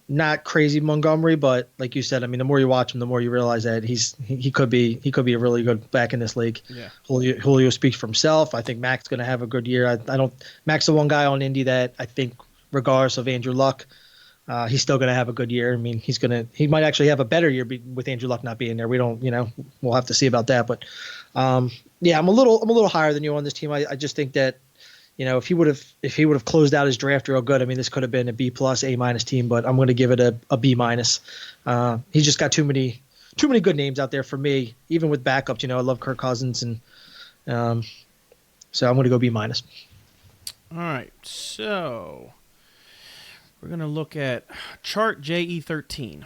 [SPEAKER 2] Not crazy Montgomery, but like you said, I mean, the more you watch him, the more you realize that he could be a really good back in this league.
[SPEAKER 1] Yeah.
[SPEAKER 2] Julio speaks for himself. I think Mac's going to have a good year. Mac's the one guy on Indy that I think, regardless of Andrew Luck, he's still going to have a good year. I mean, he might actually have a better year with Andrew Luck not being there. We don't, we'll have to see about that. But I'm a little higher than you on this team. I just think that, if he would have closed out his draft real good, I mean, this could have been a B+, A- team, but I'm going to give it a B-. He's just got too many good names out there for me, even with backups. I love Kirk Cousins, and so I'm going to go B-.
[SPEAKER 1] All right, so we're going to look at chart JE13.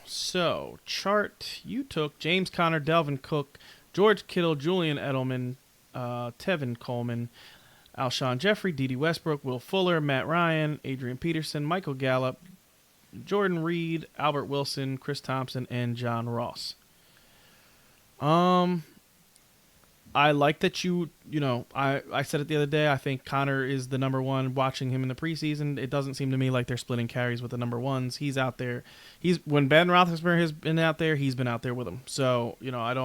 [SPEAKER 1] So chart, you took James Conner, Delvin Cook, George Kittle, Julian Edelman, Tevin Coleman, Alshon Jeffrey, Dede Westbrook, Will Fuller, Matt Ryan, Adrian Peterson, Michael Gallup, Jordan Reed, Albert Wilson, Chris Thompson, and John Ross. I like that I said it the other day, I think Connor is the number 1. Watching him in the preseason, it doesn't seem to me like they're splitting carries with the number 1s. He's out there. When Ben Roethlisberger has been out there, he's been out there with him. So,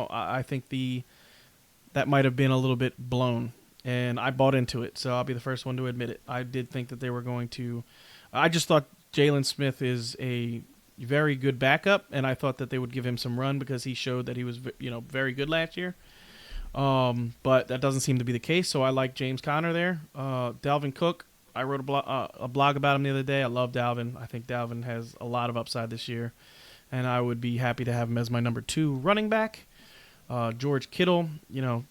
[SPEAKER 1] I think that might have been a little bit blown. and I bought into it. So I'll be the first one to admit it. I did think that they were going to. I just thought Jalen Smith is a very good backup, and I thought that they would give him some run because he showed that he was, very good last year. But that doesn't seem to be the case. So I like James Conner there. Dalvin Cook. I wrote a blog about him the other day. I love Dalvin. I think Dalvin has a lot of upside this year, and I would be happy to have him as my number 2 running back. George Kittle,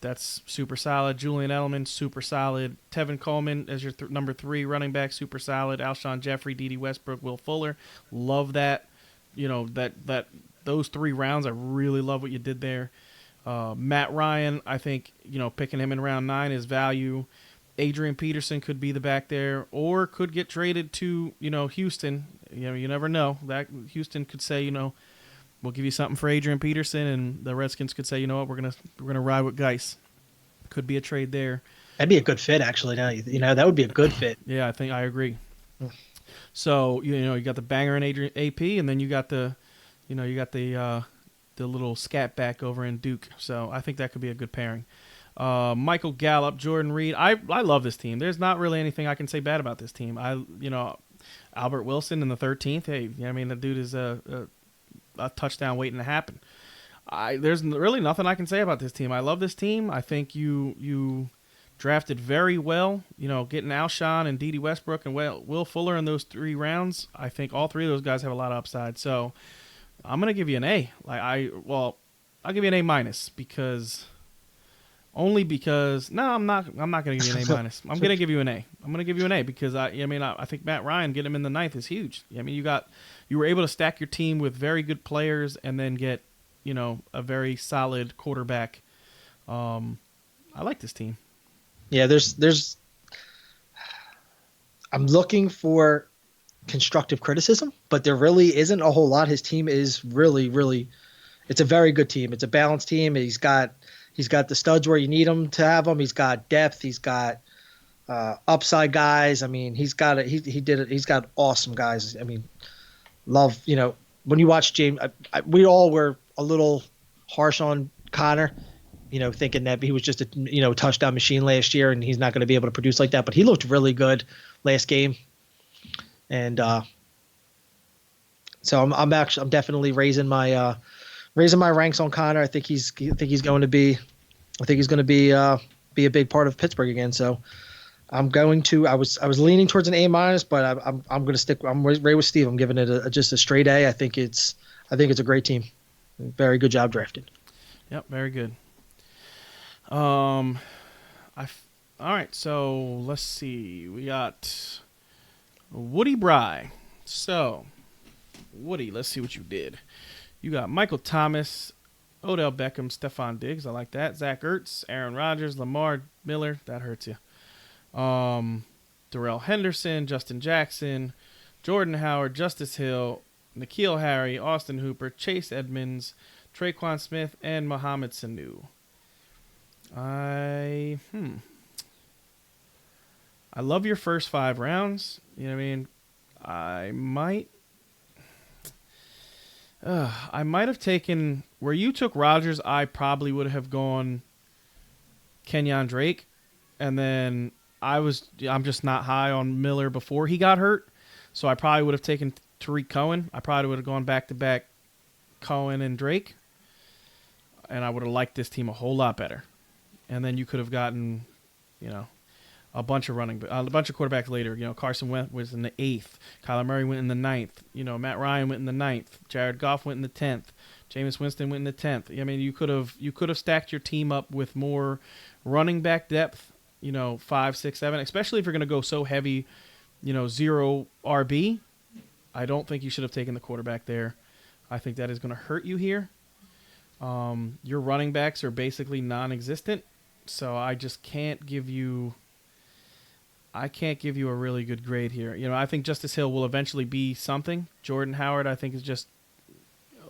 [SPEAKER 1] that's super solid. Julian Edelman, super solid. Tevin Coleman as your number 3 running back, super solid. Alshon Jeffrey, D.D. Westbrook, Will Fuller, love that. That those 3 rounds, I really love what you did there. Matt Ryan, I think picking him in round 9 is value. Adrian Peterson could be the back there, or could get traded to Houston. You never know. That Houston could say we'll give you something for Adrian Peterson, and the Redskins could say, we're gonna ride with Geis. Could be a trade there.
[SPEAKER 2] That'd be a good fit, actually. Now that would be a good fit.
[SPEAKER 1] Yeah, I agree. So you got the banger in Adrian AP, and then you got the little scat back over in Duke. So I think that could be a good pairing. Michael Gallup, Jordan Reed. I love this team. There's not really anything I can say bad about this team. Albert Wilson in the 13th. Hey, the dude is a touchdown waiting to happen. There's really nothing I can say about this team. I love this team. I think you drafted very well. Getting Alshon and D.D. Westbrook and Will Fuller in those 3 rounds. I think all 3 of those guys have a lot of upside. So I'm gonna give you an A. I'll give you an A minus because. Only because I'm not going to give you an A minus. I'm going to give you an A. I'm going to give you an A because I think Matt Ryan getting him in the 9th is huge. You were able to stack your team with very good players and then get a very solid quarterback. I like this team.
[SPEAKER 2] Yeah, there's. I'm looking for constructive criticism, but there really isn't a whole lot. His team is really, really. It's a very good team. It's a balanced team. He's got the studs where you need him to have them. He's got depth. He's got upside guys. He's got it. He did it. He's got awesome guys. Love. When you watch James, we all were a little harsh on Connor. Thinking that he was just a touchdown machine last year and he's not going to be able to produce like that. But he looked really good last game, and so I'm definitely raising my ranks on Connor. I think he's going to be a big part of Pittsburgh again. So I'm going to. I was leaning towards an A minus, but I'm going to stick. I'm right with Steve. I'm giving it just a straight A. I think it's a great team. Very good job drafted.
[SPEAKER 1] Yep, very good. All right. So let's see. We got Woody Bry. So Woody, let's see what you did. You got Michael Thomas, Odell Beckham, Stephon Diggs. I like that. Zach Ertz, Aaron Rodgers, Lamar Miller. That hurts you. Darrell Henderson, Justin Jackson, Jordan Howard, Justice Hill, N'Keal Harry, Austin Hooper, Chase Edmonds, Traquan Smith, and Mohamed Sanu. I love your first 5 rounds. I might have taken where you took Rodgers. I probably would have gone Kenyon Drake, and then I'm just not high on Miller before he got hurt, so I probably would have taken Tariq Cohen. I probably would have gone back to back Cohen and Drake, and I would have liked this team a whole lot better. And then you could have gotten, a bunch of quarterbacks later. Carson Wentz was in the 8th. Kyler Murray went in the 9th. Matt Ryan went in the 9th. Jared Goff went in the 10th. Jameis Winston went in the 10th. You could have stacked your team up with more running back depth. 5, 6, 7. Especially if you're going to go so heavy, 0 RB. I don't think you should have taken the quarterback there. I think that is going to hurt you here. Your running backs are basically non-existent, so I just can't give you. I can't give you a really good grade here. I think Justice Hill will eventually be something. Jordan Howard, I think, is just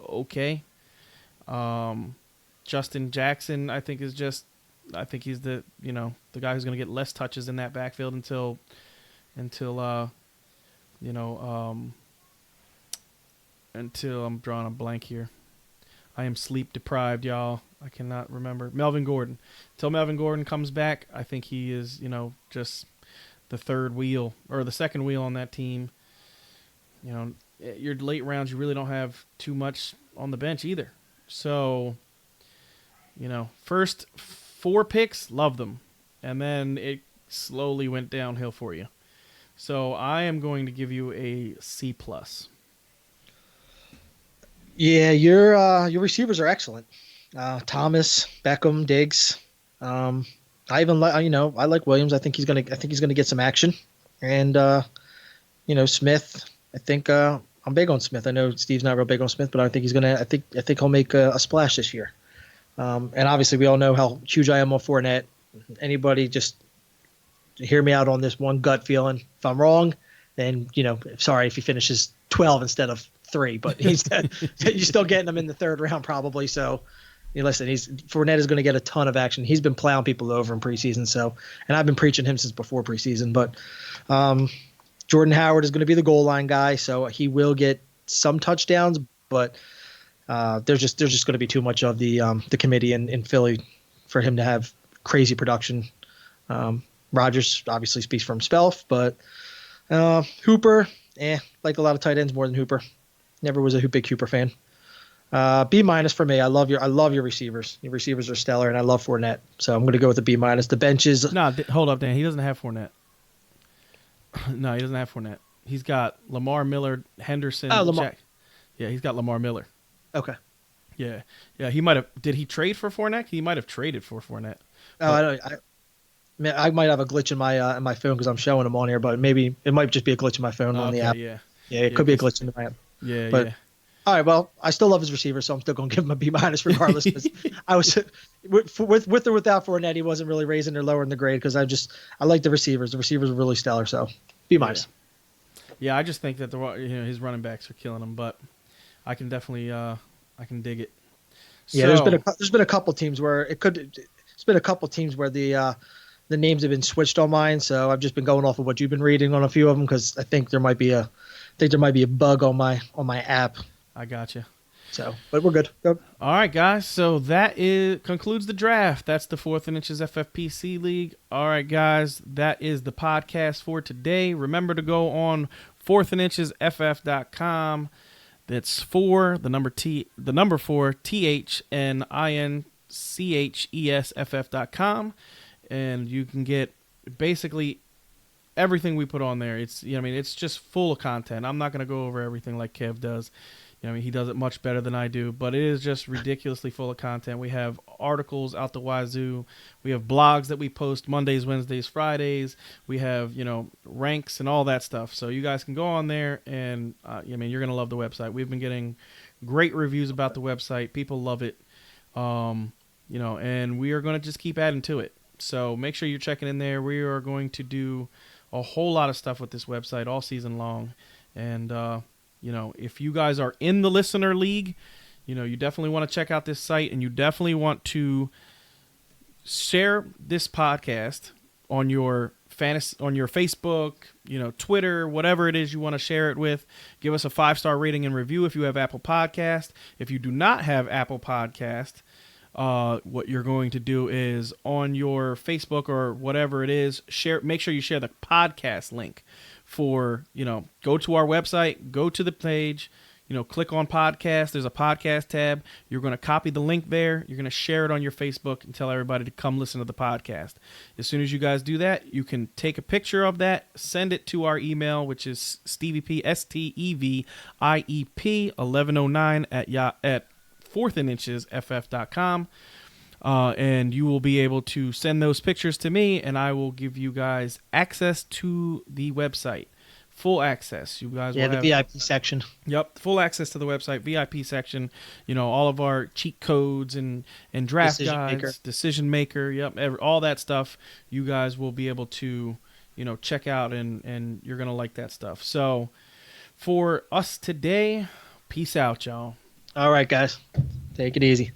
[SPEAKER 1] okay. Justin Jackson, I think, he's the guy who's going to get less touches in that backfield until I'm drawing a blank here. I am sleep deprived, y'all. I cannot remember. Melvin Gordon. Until Melvin Gordon comes back, I think he is, just the third wheel or the second wheel on that team. Your late rounds, you really don't have too much on the bench either. So, first 4 picks, love them. And then it slowly went downhill for you. So I am going to give you a C+.
[SPEAKER 2] Yeah, your receivers are excellent. Thomas, Beckham, Diggs. I even like I like Williams. I think he's gonna get some action, and Smith. I think I'm big on Smith. I know Steve's not real big on Smith, but I think he's gonna. I think he'll make a splash this year. And obviously, we all know how huge I am on Fournette. Anybody just hear me out on this one gut feeling. If I'm wrong, then sorry if he finishes 12 instead of 3, but you're still getting him in the third round probably. So, listen, Fournette is going to get a ton of action. He's been plowing people over in preseason. So, and I've been preaching him since before preseason. But Jordan Howard is going to be the goal line guy, so he will get some touchdowns. But there's just going to be too much of the committee in Philly for him to have crazy production. Rodgers obviously speaks for himself, but Hooper, like a lot of tight ends more than Hooper. Never was a big Hooper fan. B- for me. I love your receivers. Your receivers are stellar, and I love Fournette. So I'm going to go with a B-. The benches.
[SPEAKER 1] No, hold up, Dan. He doesn't have Fournette. No, he doesn't have Fournette. He's got Lamar Miller, Henderson.
[SPEAKER 2] Oh, Lamar.
[SPEAKER 1] Jack. Yeah, he's got Lamar Miller.
[SPEAKER 2] Okay.
[SPEAKER 1] Yeah. He might have. Did he trade for Fournette? He might have traded for Fournette.
[SPEAKER 2] Oh, I don't. I might have a glitch in my phone because I'm showing them on here, but maybe it might just be a glitch in my phone on the app.
[SPEAKER 1] Yeah.
[SPEAKER 2] Yeah, it could be a glitch in my app.
[SPEAKER 1] Yeah,
[SPEAKER 2] but, all right, well, I still love his receiver, so I'm still going to give him a B- regardless. Because I was with or without Fournette, he wasn't really raising or lowering the grade because I like the receivers. The receivers were really stellar, so B-.
[SPEAKER 1] Yeah, I just think that his running backs are killing him, but I can definitely I can dig it.
[SPEAKER 2] Yeah, there's been a couple teams where it's been a couple teams where the names have been switched on mine, so I've just been going off of what you've been reading on a few of them because I think there might be a bug on my app.
[SPEAKER 1] I gotcha.
[SPEAKER 2] So, but we're good. Go.
[SPEAKER 1] All right, guys. So that concludes the draft. That's the 4th and Inches FFPC League. All right, guys. That is the podcast for today. Remember to go on 4thandinchesff.com. That's 4, the number 4, THNINCHESFF.com. And you can get basically everything we put on there. It's just full of content. I'm not going to go over everything like Kev does. He does it much better than I do, but it is just ridiculously full of content. We have articles out the wazoo. We have blogs that we post Mondays, Wednesdays, Fridays. We have, ranks and all that stuff. So you guys can go on there and, you're going to love the website. We've been getting great reviews about the website. People love it. And we are going to just keep adding to it. So make sure you're checking in there. We are going to do a whole lot of stuff with this website all season long. And, if you guys are in the listener league, you definitely want to check out this site and you definitely want to share this podcast on your Facebook, Twitter, whatever it is you want to share it with. Give us a 5-star rating and review if you have Apple Podcast. If you do not have Apple Podcast, what you're going to do is on your Facebook or whatever it is, make sure you share the podcast link for, go to our website, go to the page, click on podcast. There's a podcast tab. You're going to copy the link there. You're going to share it on your Facebook and tell everybody to come listen to the podcast. As soon as you guys do that, you can take a picture of that, send it to our email, which is Stevie P, STEVIEP 1109 at 4thandinchesff.com. And you will be able to send those pictures to me, and I will give you guys access to the website. Full access. You guys will have
[SPEAKER 2] the VIP section.
[SPEAKER 1] Yep, full access to the website, VIP section. All of our cheat codes and draft guides, decision maker. Yep, all that stuff. You guys will be able to, check out, and you're gonna like that stuff. So, for us today, peace out, y'all.
[SPEAKER 2] All right, guys, take it easy.